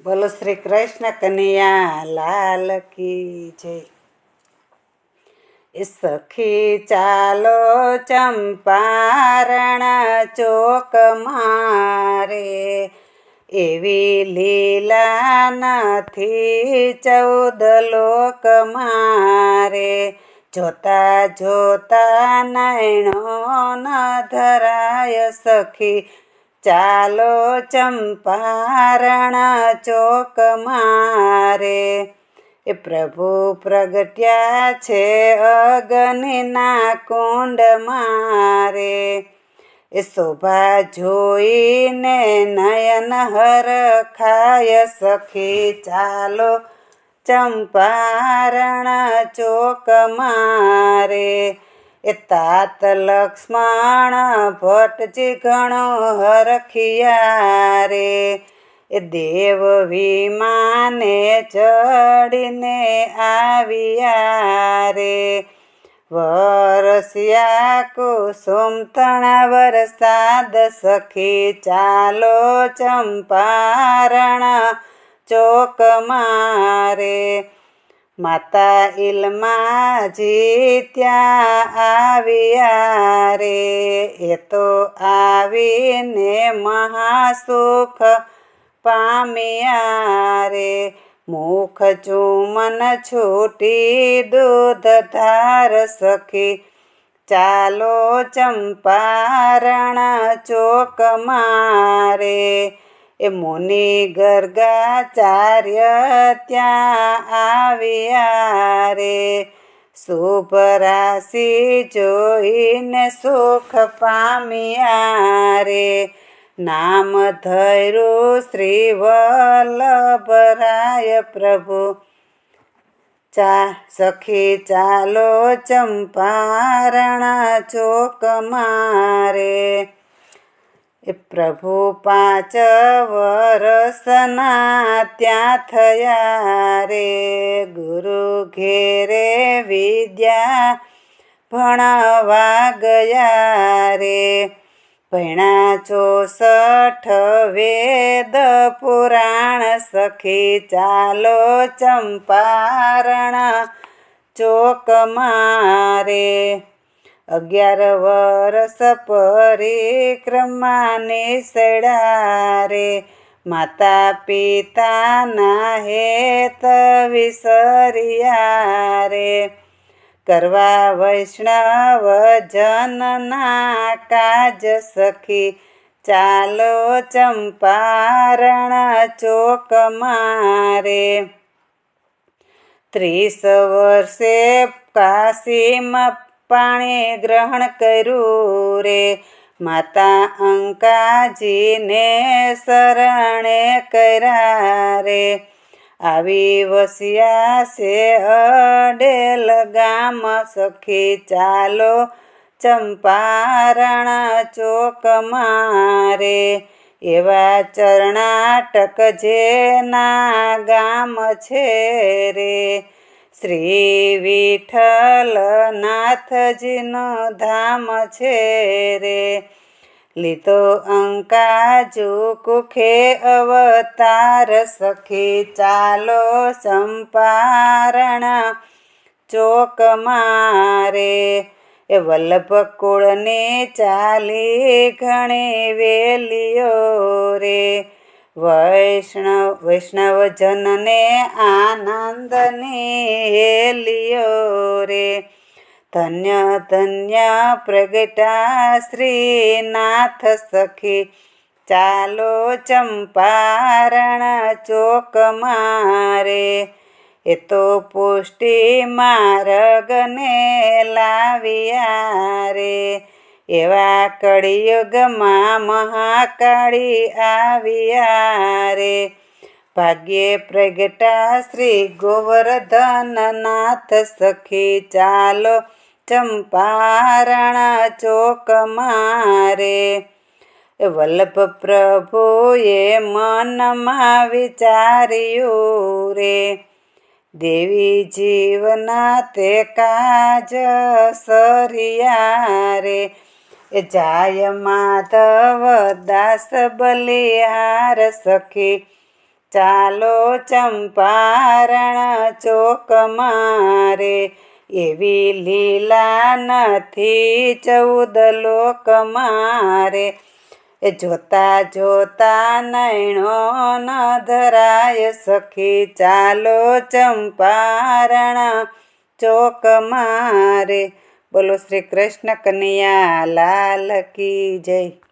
બોલો શ્રી કૃષ્ણ કનૈયા લાલ કી જય। એ સખી ચાલો ચંપારણ ચોક મારે, એવી લીલા નથી 14 લોક મારે। જોતા જોતા નૈણો ન ધરાય સખી, ચાલો ચંપારણ ચોક મારે। એ પ્રભુ પ્રગટ્યા છે અગ્નિના કુંડ મારે, એ શોભા જોઈને નયન હરખાય સખી, ચાલો ચંપારણ ચોક મારે। એ તાત લક્ષ્મણ ભટ્ટજી ઘણો હરખિયા રે, એ દેવ વિમાને ચડીને આવ્યા રે। વરસ્યા કુસુમ તણા વરસાદ સખી, ચાલો ચંપારણ ચોક મારે। માતા ઇલમાજી ત્યાં આવ્યા રે, એ તો આવીને મહાસુખ પામ્યા રે। મુખ ચુમન છૂટી દૂધ ધાર સખી, ચાલો ચંપારણ ચોક મારે। એ મુનિ ગર્ગાચાર્ય ત્યાં આવ્યા રે, શુભ રાશિ જોઈને સુખ પામ્યા રે। નામ ધૈર્યું શ્રી વલ્લભરાય પ્રભુ, સખી ચાલો ચંપારણ ચોક મારે। એ પ્રભુ 5 વર્ષના ત્યાં થયા રે, ગુરુ ઘેરે વિદ્યા ભણવા ગયા રે। ભણ્યા 64 વેદ પુરાણ સખી, ચાલો ચંપારણ ચોક મારે। 11 વર્ષ પરિક્રમાની સડા રે, માતા પિતાના હેત વિસર્યા રે। કરવા વૈષ્ણવ જનના કાજ સખી, ચાલો ચંપારણ ચોક મારે। 30 વર્ષે કાશીમાં પાણી ગ્રહણ કર્યું રે, માતા અંકાજીને શરણે કર્યા રે। આવી વસ્યા છે અડેલ ગામ સખી, ચાલો ચંપારણ ચોક મારે। એવા ચરણાટક જેના ગામ છે રે, શ્રી વિઠ્ઠલનાથજીનું ધામ છે રે। લીધો અંકાજુ કુખે અવતાર સખી, ચાલો ચંપારણ ચોક મારે। એ વલ્લભ કુળની ચાલી ઘણી વેલીઓ રે, વૈષ્ણવજનને આનંદની હેલીઓ રે। ધન્ય ધન્ય પ્રગટા શ્રીનાથ સખી, ચાલો ચંપારણ ચોક મારે। એ તો પુષ્ટિ માર્ગને લાવ્યા રે, એવા કળિયુગમાં મહાકાળી આવ્યા રે। ભાગ્યે પ્રગટા શ્રી ગોવર્ધનનાથ સખી, ચાલો ચંપારણ ચોક મારે। વલ્લભ પ્રભુએ મનમાં વિચાર્યું રે, દેવી જીવના તે કાજ સરિયા રે। એ જાય માધવ દાસ બલિહાર સખી, ચાલો ચંપારણ ચોક મારે, એવી લીલા નથી 14 લોક મારે. એ જોતા જોતા નૈણો ન ધરાય સખી, ચાલો ચંપારણ ચોક મારે. બોલો શ્રી કૃષ્ણ કનૈયા લાલ કી જય.